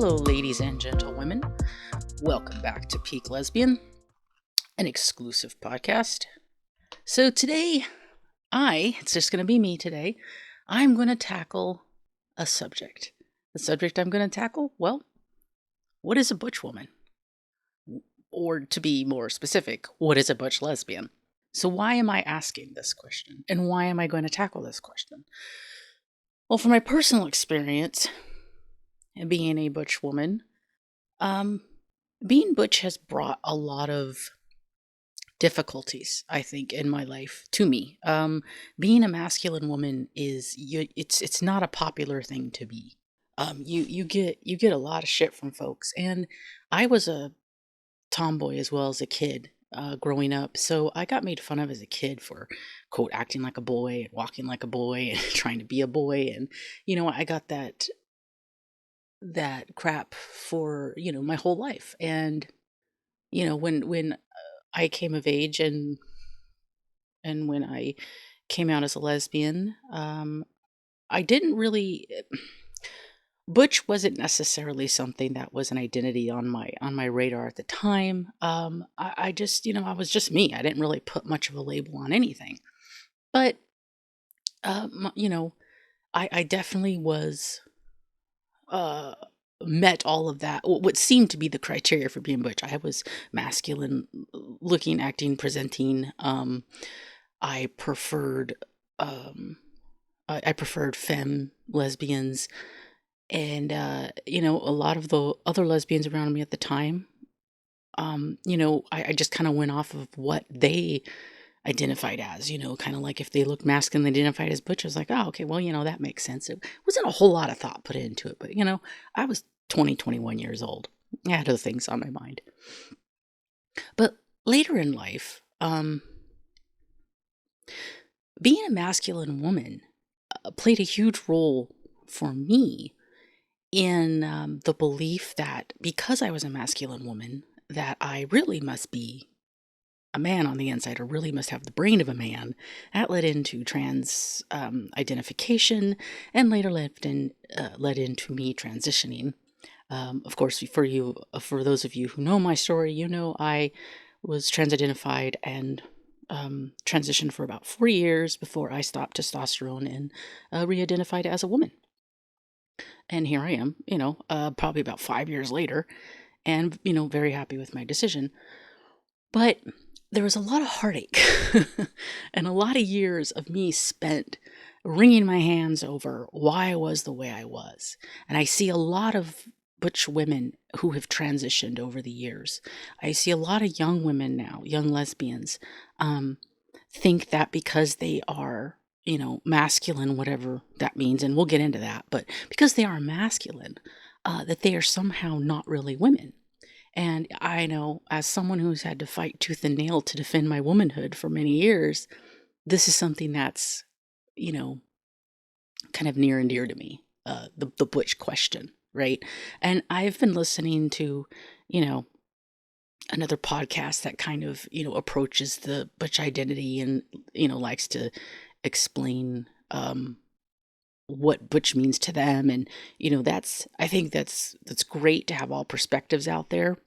Hello, ladies and gentlewomen. Welcome back to Peak Lesbian, an exclusive podcast. So today, it's just going to be me today, I'm going to tackle a subject. The subject I'm going to tackle, well, what is a butch woman? Or to be more specific, what is a butch lesbian? So why am I asking this question? And why am I going to tackle this question? Well, from my personal experience, and being a butch woman, being butch has brought a lot of difficulties, I think, in my life to me. Being a masculine woman it's not a popular thing to be. You get a lot of shit from folks, and I was a tomboy as well as a kid growing up, so I got made fun of as a kid for quote acting like a boy and walking like a boy and trying to be a boy, and I got that crap for my whole life. And when I came of age, and when I came out as a lesbian, I didn't really butch wasn't necessarily something that was an identity on my radar at the time. I just I was just me. I didn't really put much of a label on anything, but I definitely was met all of that, what seemed to be the criteria for being butch. I was masculine looking, acting, presenting. I preferred I preferred femme lesbians, and a lot of the other lesbians around me at the time, I just kind of went off of what they identified as, kind of like if they looked masculine, they identified as butch. I was like, oh, okay, well, that makes sense. It wasn't a whole lot of thought put into it, but I was 21 years old. I had other things on my mind. But later in life, being a masculine woman played a huge role for me in the belief that because I was a masculine woman, that I really must be a man on the inside, or really must have the brain of a man. That led into trans identification, and later led into me transitioning. Of course, for those of you who know my story, I was trans-identified and transitioned for about 4 years before I stopped testosterone and re-identified as a woman. And here I am, probably about 5 years later, and very happy with my decision. But there was a lot of heartache and a lot of years of me spent wringing my hands over why I was the way I was. And I see a lot of butch women who have transitioned over the years. I see a lot of young women now, young lesbians, think that because they are, masculine, whatever that means, and we'll get into that, but because they are masculine, that they are somehow not really women. And I know, as someone who's had to fight tooth and nail to defend my womanhood for many years, this is something that's, kind of near and dear to me, the butch question, right? And I've been listening to, another podcast that kind of, approaches the butch identity and, likes to explain what butch means to them. And, I think that's great to have all perspectives out there.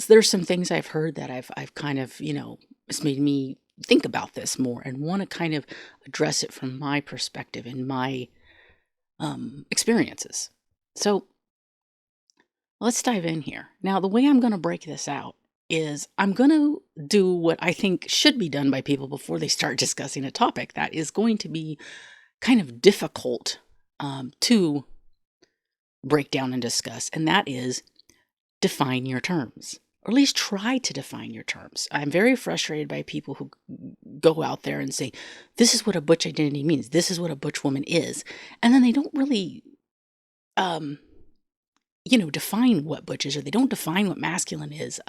There's some things I've heard that I've kind of, it's made me think about this more and want to kind of address it from my perspective and my experiences. So let's dive in here. Now, the way I'm going to break this out is I'm going to do what I think should be done by people before they start discussing a topic that is going to be kind of difficult to break down and discuss, and that is define your terms, or at least try to define your terms. I'm very frustrated by people who go out there and say, this is what a butch identity means, this is what a butch woman is, and then they don't really define what butch is, or they don't define what masculine is.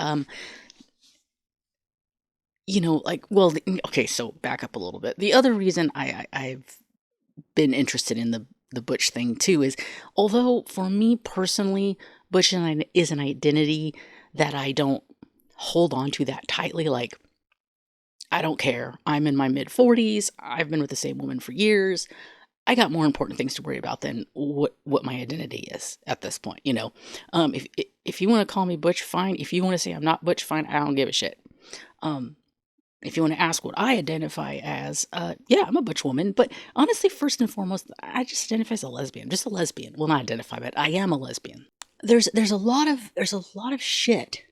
Okay, so back up a little bit. The other reason I've been interested in the butch thing too is, although for me personally, butch is an identity that I don't hold on to that tightly. Like, I don't care. I'm in my mid-40s. I've been with the same woman for years. I got more important things to worry about than what my identity is at this point. If you want to call me Butch, fine. If you want to say I'm not Butch, fine. I don't give a shit. Um, if you want to ask what I identify as, yeah, I'm a butch woman. But honestly, first and foremost, I just identify as a lesbian. Just a lesbian. Well, not identify, but I am a lesbian. There's a lot of shit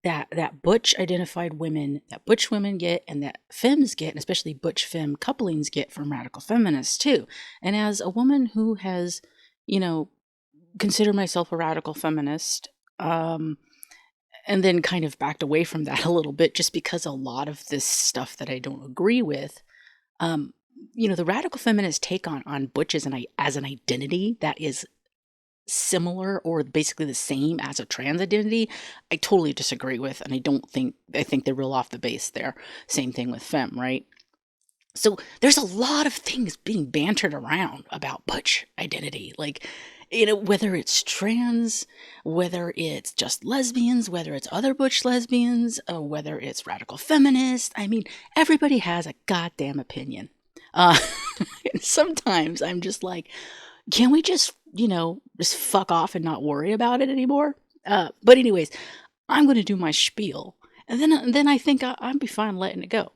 that butch identified women, that butch women get, and that femmes get, and especially butch femme couplings get from radical feminists too. And as a woman who has, you know, considered myself a radical feminist, and then kind of backed away from that a little bit just because a lot of this stuff that I don't agree with, um, the radical feminist take on butch as an identity that is similar or basically the same as a trans identity, I totally disagree with, and I think they're real off the base there. Same thing with femme, right? So there's a lot of things being bantered around about butch identity, like, whether it's trans, whether it's just lesbians, whether it's other butch lesbians, or whether it's radical feminist. I mean, everybody has a goddamn opinion. Uh, and sometimes I'm just like, can we just fuck off and not worry about it anymore? But anyways, I'm going to do my spiel, and then I think I'll be fine letting it go.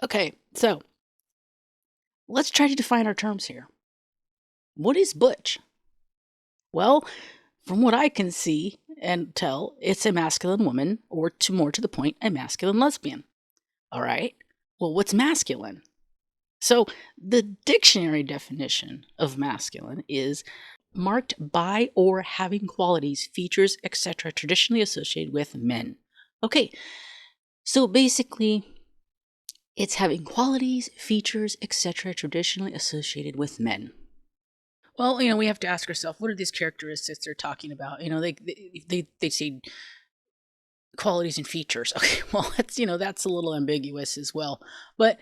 Okay, so let's try to define our terms here. What is butch? Well, from what I can see and tell, it's a masculine woman, or more to the point, a masculine lesbian. All right. Well, what's masculine? So the dictionary definition of masculine is marked by or having qualities, features, etc., traditionally associated with men. Okay, so basically, it's having qualities, features, etc., traditionally associated with men. Well, we have to ask ourselves, what are these characteristics they're talking about? They say qualities and features. Okay, well, that's a little ambiguous as well. But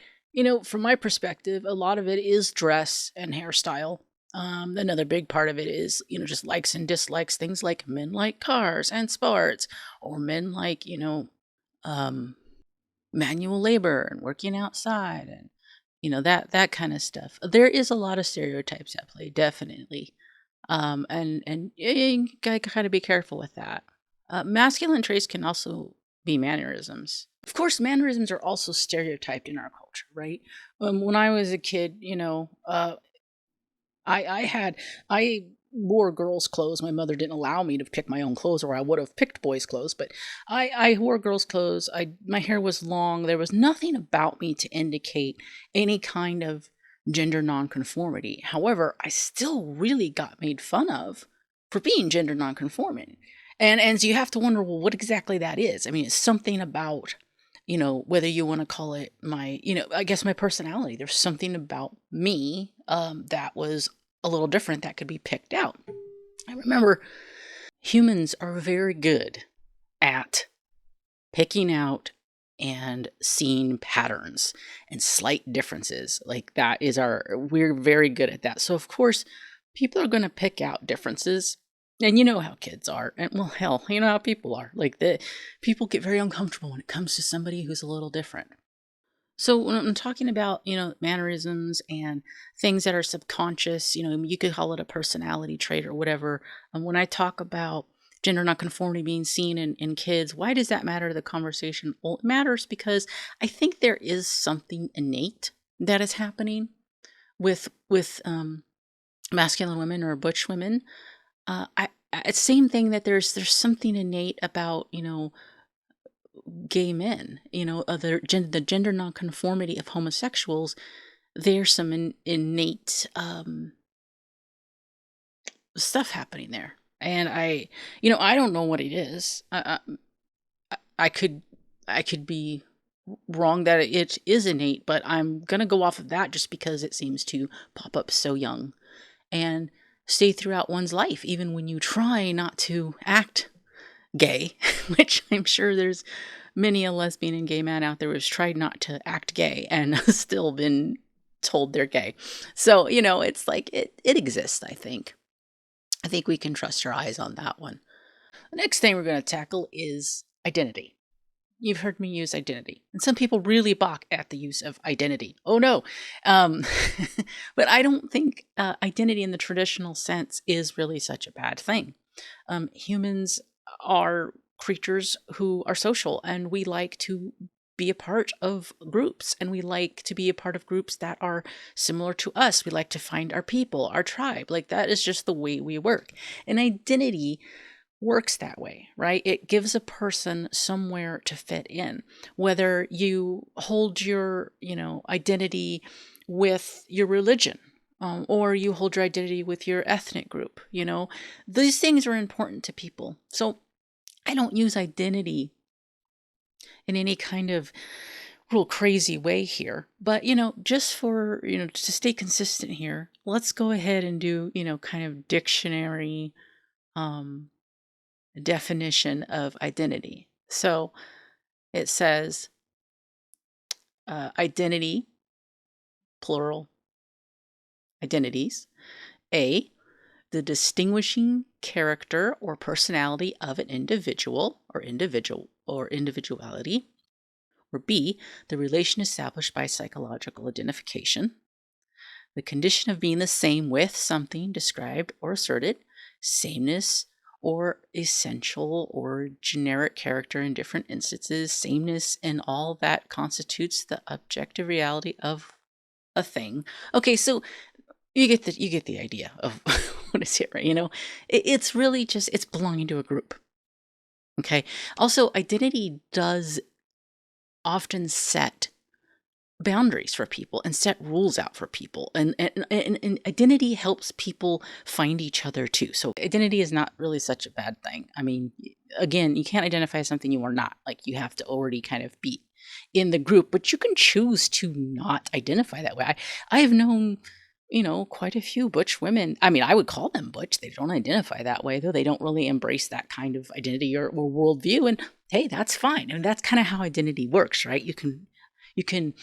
from my perspective, a lot of it is dress and hairstyle. Another big part of it is, just likes and dislikes. Things like men like cars and sports, or men like, manual labor and working outside, and that kind of stuff. There is a lot of stereotypes at play, definitely. And you gotta kind of be careful with that. Masculine traits can also be mannerisms. Of course, mannerisms are also stereotyped in our culture, right? When I was a kid, I wore girls' clothes. My mother didn't allow me to pick my own clothes, or I would have picked boys' clothes. But I wore girls' clothes. My hair was long. There was nothing about me to indicate any kind of gender nonconformity. However, I still really got made fun of for being gender nonconforming. And so you have to wonder, well, what exactly that is. I mean, it's something about, whether you want to call it my, I guess my personality. There's something about me that was a little different that could be picked out. I remember humans are very good at picking out and seeing patterns and slight differences. Like we're very good at that. So of course, people are going to pick out differences. And you know how kids are. And well, hell, you know how people are. Like people get very uncomfortable when it comes to somebody who's a little different. So when I'm talking about, mannerisms and things that are subconscious, you could call it a personality trait or whatever. And when I talk about gender nonconformity being seen in kids, why does that matter to the conversation? Well, it matters because I think there is something innate that is happening with masculine women or butch women. It's same thing that there's something innate about, gay men, the gender nonconformity of homosexuals. There's some innate stuff happening there, and I don't know what it is. I could be wrong that it is innate, but I'm gonna go off of that just because it seems to pop up so young and stay throughout one's life, even when you try not to act gay, which I'm sure there's many a lesbian and gay man out there who's tried not to act gay and still been told they're gay. So, it's like it exists, I think. I think we can trust our eyes on that one. The next thing we're going to tackle is identity. you've heard me use identity. And some people really balk at the use of identity. Oh no. Um, but I don't think identity in the traditional sense is really such a bad thing. Humans are creatures who are social, and we like to be a part of groups, and we like to be a part of groups that are similar to us. We like to find our people, our tribe. Like, that is just the way we work. And identity works that way, right? It gives a person somewhere to fit in, whether you hold your, identity with your religion, or you hold your identity with your ethnic group. These things are important to people. So I don't use identity in any kind of real crazy way here, but just for to stay consistent here, let's go ahead and do kind of dictionary definition of identity. So it says identity, plural, identities. A, the distinguishing character or personality of an individual or individuality. Or B, the relation established by psychological identification. The condition of being the same with something described or asserted. Sameness or essential or generic character in different instances. Sameness in all that constitutes the objective reality of a thing. Okay, so you get the idea of what is here, right? It's really just, it's belonging to a group. Okay. Also, identity does often set boundaries for people and set rules out for people, and identity helps people find each other too. So identity is not really such a bad thing. I mean, again, you can't identify as something you are not. Like, you have to already kind of be in the group, but you can choose to not identify that way. I have known quite a few butch women. I mean, I would call them butch. They don't identify that way, though. They don't really embrace that kind of identity or worldview. And hey, that's fine. And that's kind of how identity works, right? You can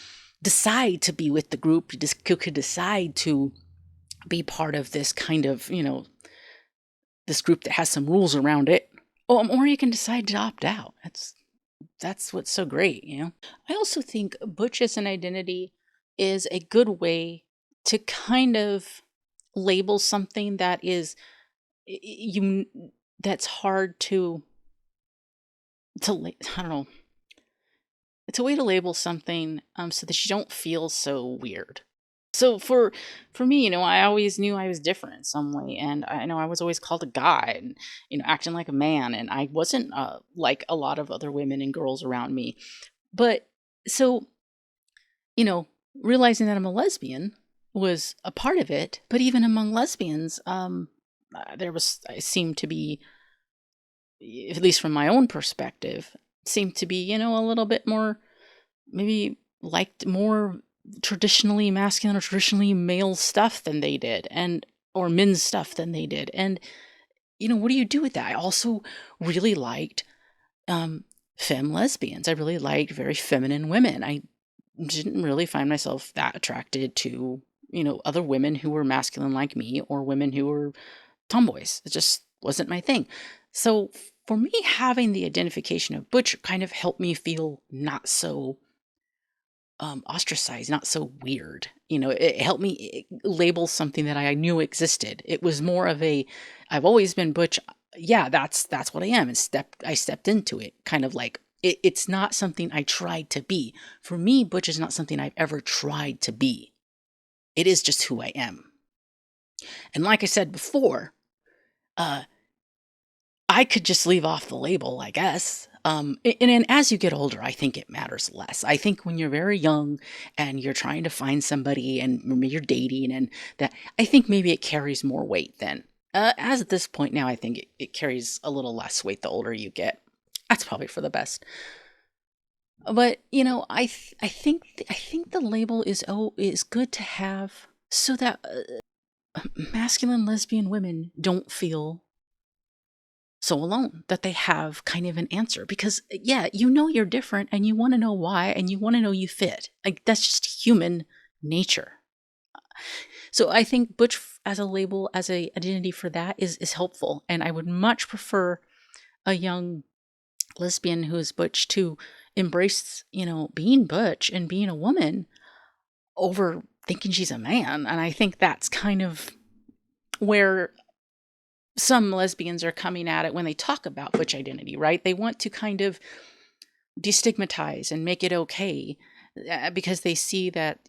decide to be with the group. You could decide to be part of this kind of, this group that has some rules around it. Or you can decide to opt out. That's what's so great, I also think butch as an identity is a good way to kind of label something that is that's hard to I don't know. It's a way to label something so that you don't feel so weird. So for me, I always knew I was different in some way, and I know I was always called a guy, and acting like a man, and I wasn't like a lot of other women and girls around me. But so realizing that I'm a lesbian was a part of it. But even among lesbians, I seemed to be, at least from my own perspective, seemed to be, a little bit more, maybe liked more traditionally masculine or traditionally male stuff than they did, or men's stuff than they did. And, what do you do with that? I also really liked femme lesbians. I really liked very feminine women. I didn't really find myself that attracted to, other women who were masculine like me, or women who were tomboys. It just wasn't my thing. So for me, having the identification of butch kind of helped me feel not so ostracized, not so weird. It helped me label something that I knew existed. It was more of I've always been butch. Yeah, that's what I am. And I stepped into it, kind of like, it's not something I tried to be. For me, butch is not something I've ever tried to be. It is just who I am. And like I said before, I could just leave off the label, I guess. And as you get older, I think it matters less. I think when you're very young and you're trying to find somebody, and maybe you're dating, and that, I think maybe it carries more weight then. As at this point now, I think it carries a little less weight the older you get. That's probably for the best. But I think the label is good to have, so that masculine lesbian women don't feel so alone, that they have kind of an answer. Because yeah, you're different, and you want to know why, and you want to know you fit. Like, that's just human nature. So I think butch as a label, as a identity for that, is helpful. And I would much prefer a young lesbian who is butch to embrace, being butch and being a woman over thinking she's a man. And I think that's kind of where some lesbians are coming at it when they talk about butch identity, right? They want to kind of destigmatize and make it okay because they see that,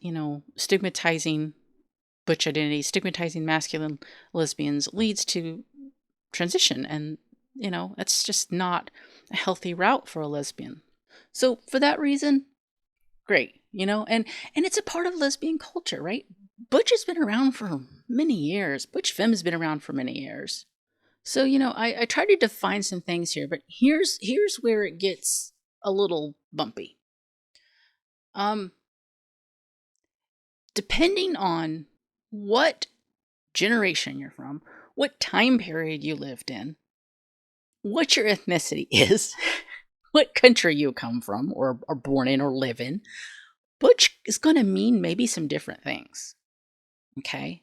stigmatizing butch identity, stigmatizing masculine lesbians leads to transition. And, that's just not a healthy route for a lesbian. So for that reason, great, and it's a part of lesbian culture, right? Butch has been around for many years. Butch femme has been around for many years. So, I tried to define some things here, but here's where it gets a little bumpy. Depending on what generation you're from, what time period you lived in, what your ethnicity is, what country you come from or are born in or live in, butch is going to mean maybe some different things. Okay?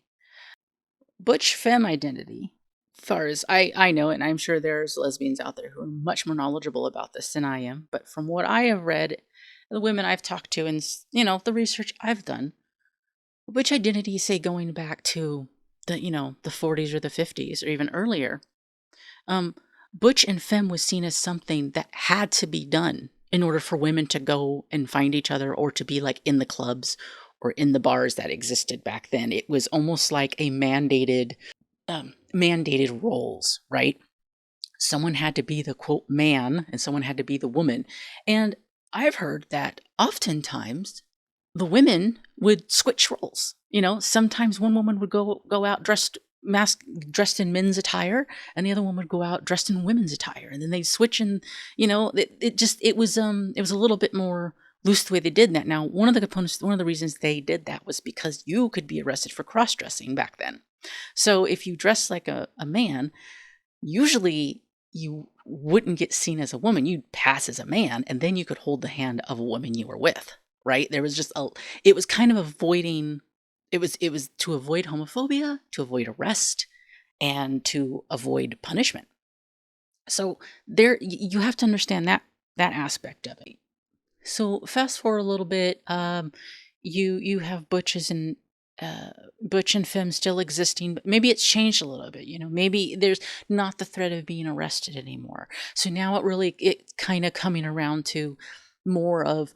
Butch femme identity, as far as I know it, and I'm sure there's lesbians out there who are much more knowledgeable about this than I am, but from what I have read, the women I've talked to, and the research I've done, butch identity, say going back to the the 40s or the 50s or even earlier, butch and femme was seen as something that had to be done in order for women to go and find each other or to be like in the clubs or in the bars that existed back then. It was almost like a mandated roles, right? Someone had to be the quote man and someone had to be the woman. And I've heard that oftentimes the women would switch roles. Sometimes one woman would go out dressed in men's attire, and the other one would go out dressed in women's attire, and then they'd switch. And it was a little bit more loose the way they did that. Now, one of the reasons they did that was because you could be arrested for cross-dressing back then. So if you dress like a man, usually you wouldn't get seen as a woman. You'd pass as a man, and then you could hold the hand of a woman you were with, right? There was it was kind of avoiding, it was to avoid homophobia, to avoid arrest, and to avoid punishment. So there, you have to understand that aspect of it. So fast forward a little bit, you have butch and femme still existing, but maybe it's changed a little bit. Maybe there's not the threat of being arrested anymore. So now it kind of coming around to more of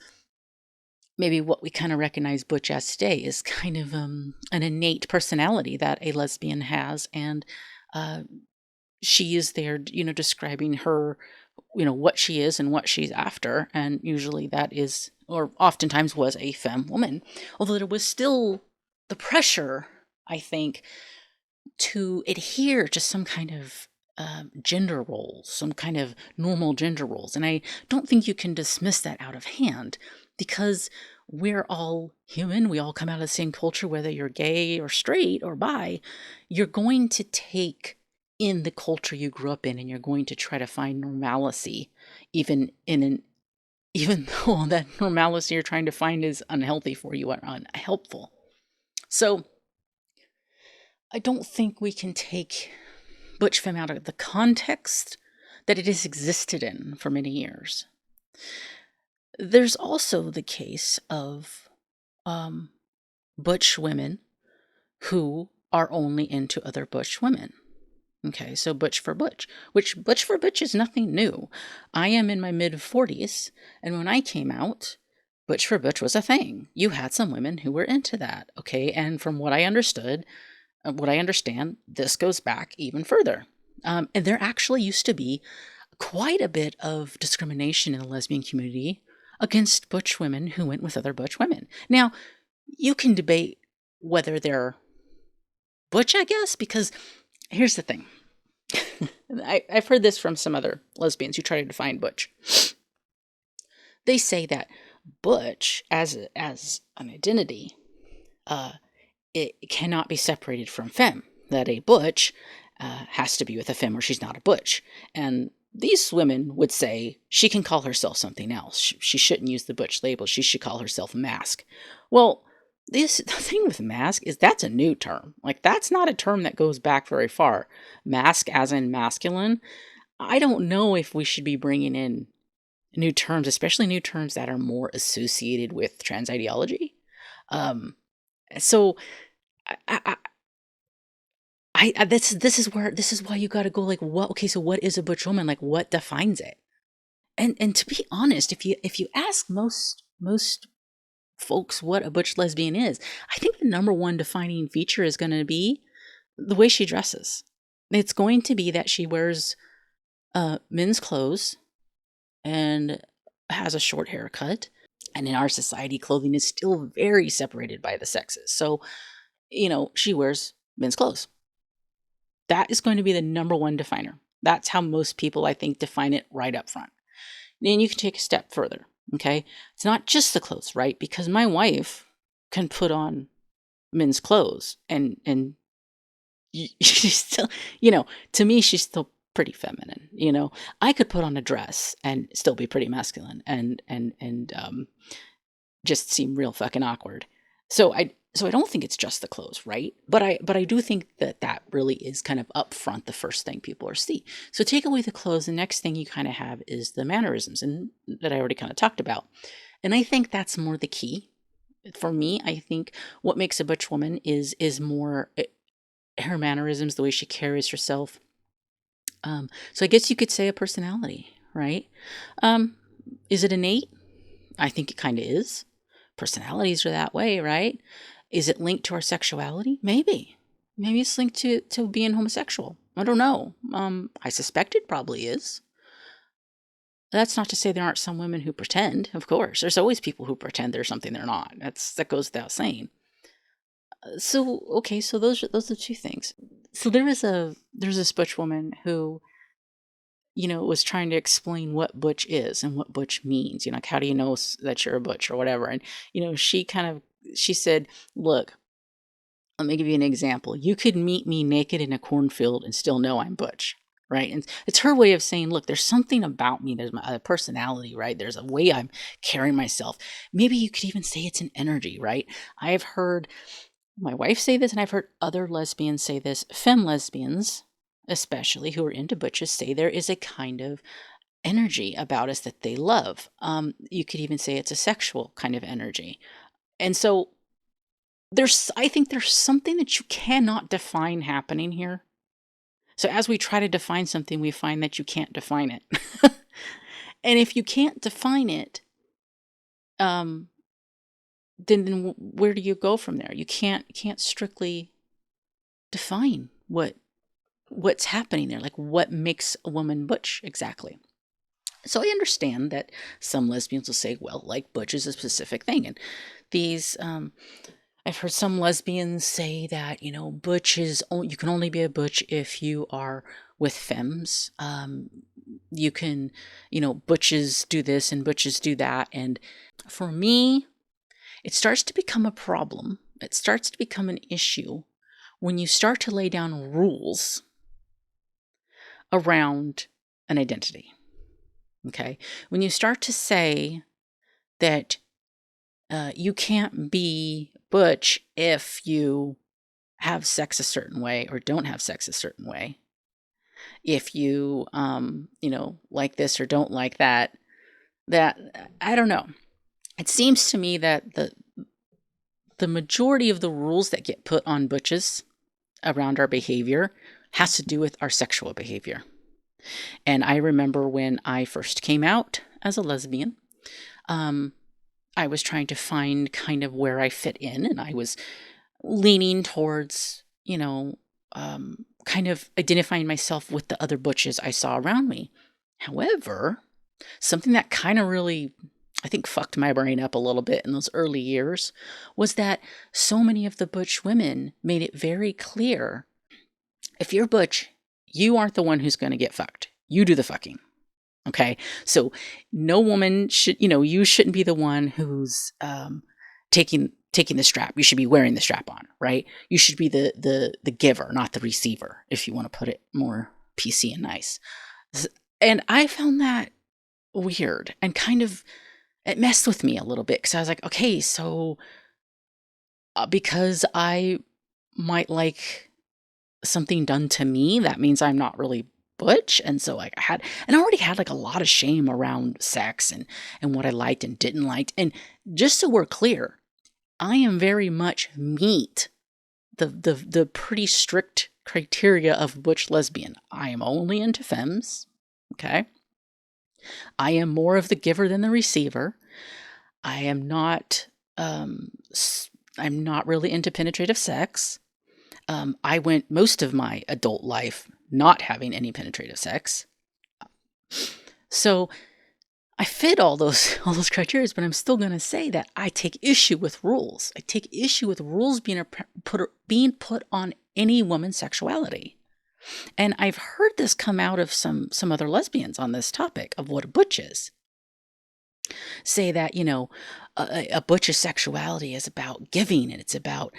maybe what we kind of recognize butch as today is kind of an innate personality that a lesbian has, and she is there, describing her, what she is and what she's after, and usually that is, or oftentimes was, a femme woman. Although there was still the pressure, I think, to adhere to some kind of gender roles, some kind of normal gender roles. And I don't think you can dismiss that out of hand, because we're all human. We all come out of the same culture, whether you're gay or straight or bi. You're going to take in the culture you grew up in, and you're going to try to find normalcy, even though that normalcy you're trying to find is unhealthy for you or unhelpful. So I don't think we can take butch femme out of the context that it has existed in for many years. There's also the case of butch women who are only into other butch women. Okay, so butch for butch, which butch for butch is nothing new. I am in my mid-40s, and when I came out, butch for butch was a thing. You had some women who were into that, okay? And from what I understand, this goes back even further. And there actually used to be quite a bit of discrimination in the lesbian community against butch women who went with other butch women. Now, you can debate whether they're butch, I guess, because here's the thing. I've heard this from some other lesbians who try to define butch. They say that butch, as an identity, it cannot be separated from femme. That a butch has to be with a femme or she's not a butch. And these women would say she can call herself something else. She shouldn't use the butch label. She should call herself masc. Well, the thing with masc is that's a new term. Like, that's not a term that goes back very far. Masc as in masculine. I don't know if we should be bringing in new terms, especially new terms that are more associated with trans ideology. Um, so this is why you got to go like, what? Okay, so what is a butch woman? Like, what defines it? And to be honest, if you ask most folks what a butch lesbian is, I think the number one defining feature is going to be the way she dresses. It's going to be that she wears men's clothes and has a short haircut. And in our society, clothing is still very separated by the sexes. So, she wears men's clothes. That is going to be the number one definer. That's how most people, I think, define it right up front. Then you can take a step further, okay? It's not just the clothes, right? Because my wife can put on men's clothes and she's still, to me, she's still pretty feminine, I could put on a dress and still be pretty masculine and just seem real fucking awkward. So I don't think it's just the clothes, right? But I do think that really is kind of upfront the first thing people are see. So take away the clothes, the next thing you kind of have is the mannerisms, and that I already kind of talked about. And I think that's more the key. For me, I think what makes a butch woman is more her mannerisms, the way she carries herself. So I guess you could say a personality, right? Is it innate? I think it kind of is. Personalities are that way, right? Is it linked to our sexuality? Maybe. Maybe it's linked to being homosexual. I don't know. I suspect it probably is. That's not to say there aren't some women who pretend. Of course, there's always people who pretend they're something they're not. That goes without saying. So okay, so those are two things. So there's this butch woman who, was trying to explain what butch is and what butch means. Like, how do you know that you're a butch or whatever? And she said, "Look, let me give you an example. You could meet me naked in a cornfield and still know I'm butch." Right. And it's her way of saying, look, there's something about me. There's my personality, right? There's a way I'm carrying myself. Maybe you could even say it's an energy, right? I've heard my wife say this, and I've heard other lesbians say this. Femme lesbians, especially who are into butches, say there is a kind of energy about us that they love. You could even say it's a sexual kind of energy. And so I think there's something that you cannot define happening here. So as we try to define something, we find that you can't define it. And if you can't define it, then where do you go from there? You can't strictly define what's happening there. Like, what makes a woman butch exactly? So I understand that some lesbians will say, well, like, butch is a specific thing. And these, I've heard some lesbians say that, butch is, you can only be a butch if you are with femmes. You can, butches do this and butches do that. And for me, it starts to become a problem. It starts to become an issue when you start to lay down rules around an identity. Okay? When you start to say that you can't be butch if you have sex a certain way or don't have sex a certain way. If you, like this or don't like that, I don't know. It seems to me that the majority of the rules that get put on butches around our behavior has to do with our sexual behavior. And I remember when I first came out as a lesbian, I was trying to find kind of where I fit in, and I was leaning towards, kind of identifying myself with the other butches I saw around me. However, something that kind of really, I think, fucked my brain up a little bit in those early years was that so many of the butch women made it very clear, if you're butch, you aren't the one who's going to get fucked. You do the fucking. Okay? So no woman should, you shouldn't be the one who's taking the strap. You should be wearing the strap on, right? You should be the giver, not the receiver, if you want to put it more PC and nice. And I found that weird and kind of, it messed with me a little bit, because I was like, okay, so because I might like something done to me, that means I'm not really butch. And so like I already had like a lot of shame around sex and what I liked and didn't like. And just so we're clear, I am very much meet the pretty strict criteria of butch lesbian. I am only into femmes. Okay. I am more of the giver than the receiver. I am not I'm not really into penetrative sex. I went most of my adult life not having any penetrative sex. So I fit all those criteria, but I'm still going to say that I take issue with rules. I take issue with rules being put on any woman's sexuality. And I've heard this come out of some other lesbians on this topic of what a butch is. Say that, a butch's sexuality is about giving, and it's about,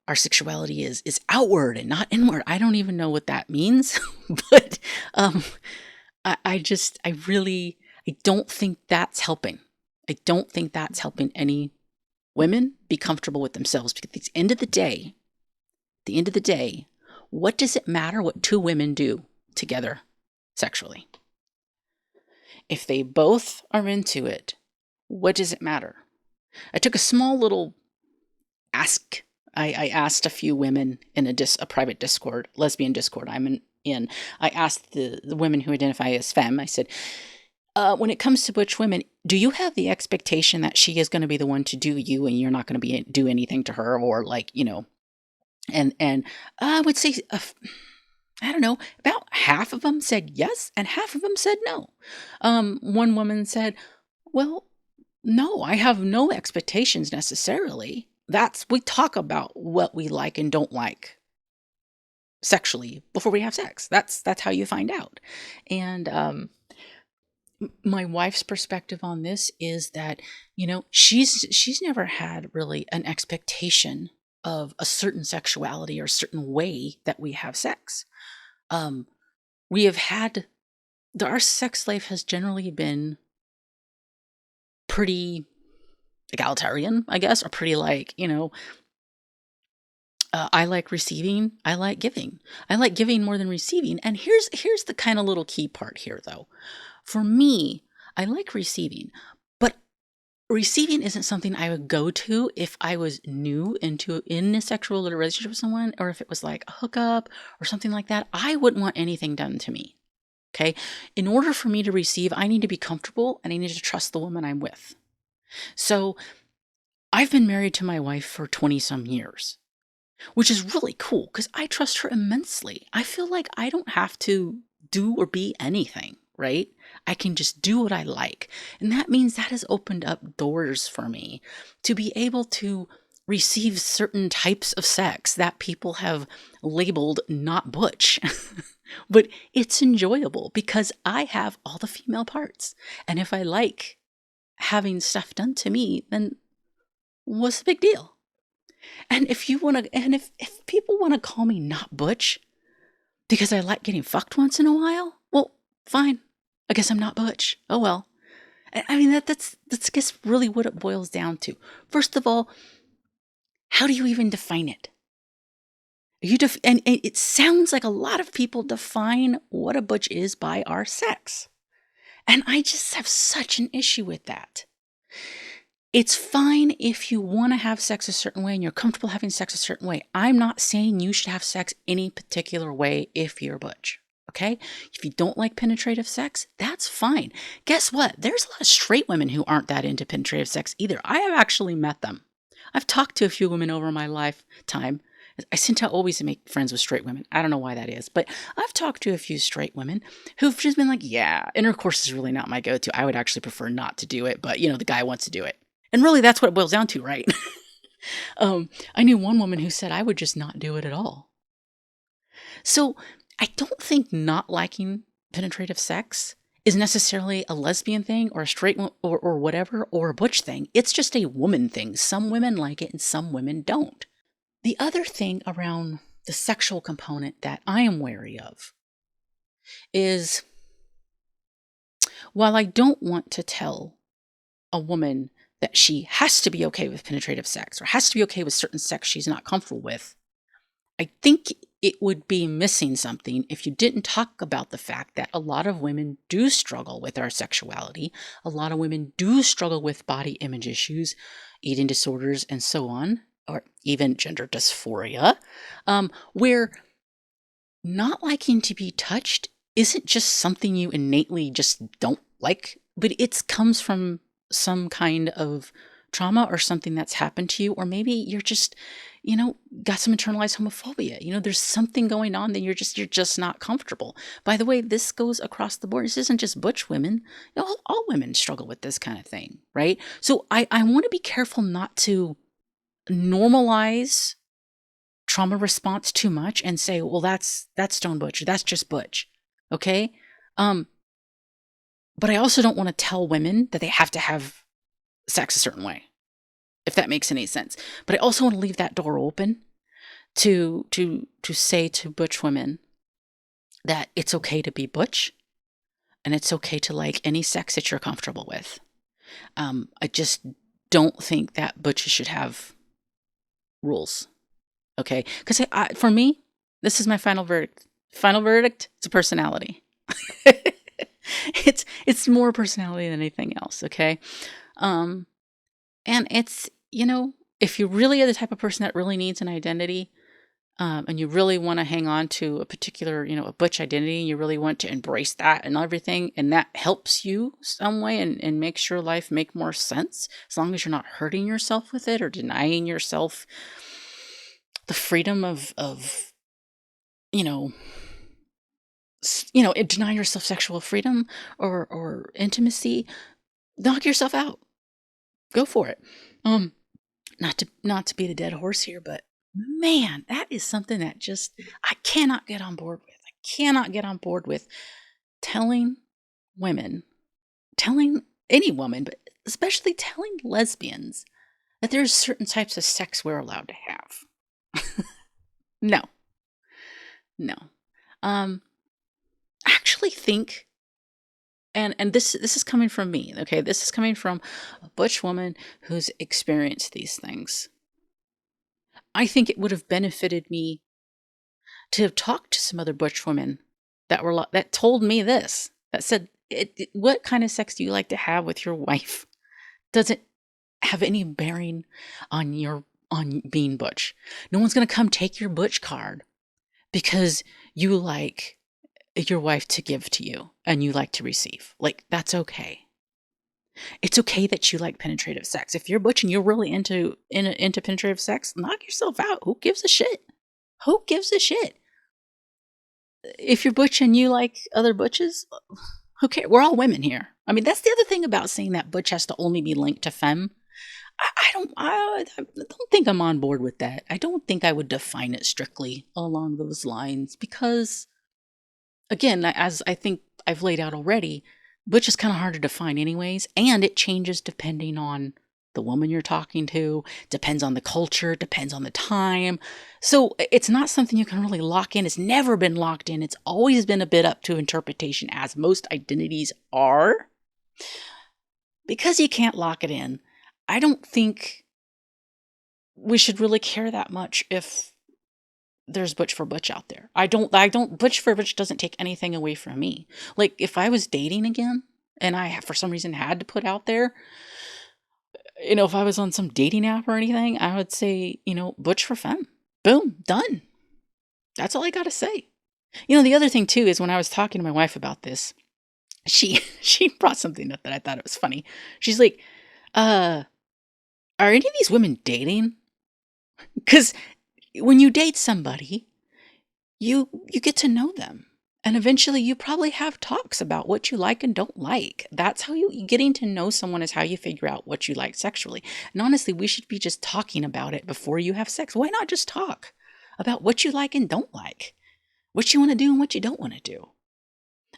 our sexuality is outward and not inward. I don't even know what that means, but I don't think that's helping. I don't think that's helping any women be comfortable with themselves, because at the end of the day, what does it matter what two women do together sexually? If they both are into it, what does it matter? I took a small little ask. I asked a few women in a private Discord, lesbian Discord I'm in. I asked the women who identify as femme, I said, when it comes to butch women, do you have the expectation that she is going to be the one to do you and you're not going to do anything to her, or like, and I would say, I don't know, about half of them said yes and half of them said no. One woman said, well, no, I have no expectations necessarily. We talk about what we like and don't like sexually before we have sex. That's how you find out. And my wife's perspective on this is that, she's never had really an expectation of a certain sexuality or a certain way that we have sex. We have had, our sex life has generally been pretty egalitarian, I guess, or pretty like, I like receiving, I like giving. I like giving more than receiving. And here's the kind of little key part here, though. For me, I like receiving, but receiving isn't something I would go to if I was new in a sexual relationship with someone, or if it was like a hookup or something like that. I wouldn't want anything done to me. Okay. In order for me to receive, I need to be comfortable and I need to trust the woman I'm with. So I've been married to my wife for 20 some years, which is really cool because I trust her immensely. I feel like I don't have to do or be anything, right? I can just do what I like. And that means that has opened up doors for me to be able to receive certain types of sex that people have labeled not butch. But it's enjoyable because I have all the female parts. And if I like having stuff done to me, then what's the big deal? And if people want to call me not butch because I like getting fucked once in a while, well, fine. I guess I'm not butch. Oh well. I mean, that's I guess really what it boils down to. First of all, how do you even define it? And it sounds like a lot of people define what a butch is by our sex. And I just have such an issue with that. It's fine if you want to have sex a certain way and you're comfortable having sex a certain way. I'm not saying you should have sex any particular way if you're butch. Okay? If you don't like penetrative sex, that's fine. Guess what? There's a lot of straight women who aren't that into penetrative sex either. I have actually met them. I've talked to a few women over my lifetime. I seem to always make friends with straight women. I don't know why that is, but I've talked to a few straight women who've just been like, yeah, intercourse is really not my go-to. I would actually prefer not to do it, but the guy wants to do it. And really that's what it boils down to, right? I knew one woman who said I would just not do it at all. So I don't think not liking penetrative sex is necessarily a lesbian thing or a straight or whatever, or a butch thing. It's just a woman thing. Some women like it and some women don't. The other thing around the sexual component that I am wary of is, while I don't want to tell a woman that she has to be okay with penetrative sex or has to be okay with certain sex she's not comfortable with, I think it would be missing something if you didn't talk about the fact that a lot of women do struggle with our sexuality. A lot of women do struggle with body image issues, eating disorders, and so on, or even gender dysphoria, where not liking to be touched isn't just something you innately just don't like, but it comes from some kind of trauma or something that's happened to you, or maybe you're just, got some internalized homophobia. There's something going on that you're just not comfortable. By the way, this goes across the board. This isn't just butch women. All women struggle with this kind of thing, right? So I want to be careful not to normalize trauma response too much and say, well, that's stone butch, or that's just butch. Okay. But I also don't want to tell women that they have to have sex a certain way, if that makes any sense. But I also want to leave that door open to say to butch women that it's okay to be butch, and it's okay to like any sex that you're comfortable with. I just don't think that butches should have rules. Okay, because for me, this is my final verdict. Final verdict: it's a personality. It's more personality than anything else. Okay, and it's if you really are the type of person that really needs an identity, and you really want to hang on to a particular a butch identity, and you really want to embrace that and everything, and that helps you some way and makes your life make more sense, as long as you're not hurting yourself with it or denying yourself the freedom of deny yourself sexual freedom or intimacy. Knock yourself out. Go for it. Not to beat a dead horse here, but man, that is something that just I cannot get on board with. I cannot get on board with telling any woman, but especially telling lesbians, that there's certain types of sex we're allowed to have. No. Actually think, and this is coming from me, okay? This is coming from a butch woman who's experienced these things. I think it would have benefited me to have talked to some other butch women that told me this, that said, what kind of sex do you like to have with your wife? Doesn't have any bearing on being butch. No one's going to come take your butch card because you like your wife to give to you and you like to receive. Like, that's okay. It's okay that you like penetrative sex. If you're butch and you're really into penetrative sex, knock yourself out. Who gives a shit? Who gives a shit? If you're butch and you like other butches, who cares? We're all women here. I mean, that's the other thing about saying that butch has to only be linked to femme. I don't think I'm on board with that. I don't think I would define it strictly along those lines because, again, as I think I've laid out already, butch is kind of hard to define anyways, and it changes depending on the woman you're talking to, depends on the culture, depends on the time. So it's not something you can really lock in. It's never been locked in. It's always been a bit up to interpretation, as most identities are. Because you can't lock it in, I don't think we should really care that much if there's butch for butch out there. Butch for butch doesn't take anything away from me. Like, if I was dating again and I for some reason had to put out there, if I was on some dating app or anything, I would say, butch for femme. Boom, done. That's all I got to say. The other thing too is when I was talking to my wife about this, she brought something up that I thought it was funny. She's like, are any of these women dating? Because when you date somebody, you get to know them. And eventually you probably have talks about what you like and don't like. That's how getting to know someone is how you figure out what you like sexually. And honestly, we should be just talking about it before you have sex. Why not just talk about what you like and don't like? What you want to do and what you don't want to do?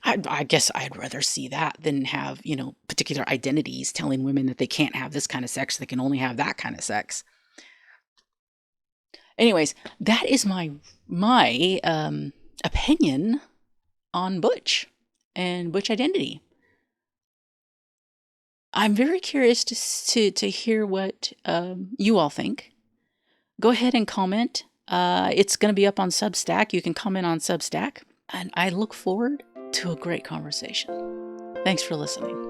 I guess I'd rather see that than have, particular identities telling women that they can't have this kind of sex, they can only have that kind of sex. Anyways, that is my opinion on butch and butch identity. I'm very curious to hear what you all think. Go ahead and comment It's going to be up on Substack. You can comment on Substack. And I look forward to a great conversation. Thanks for listening.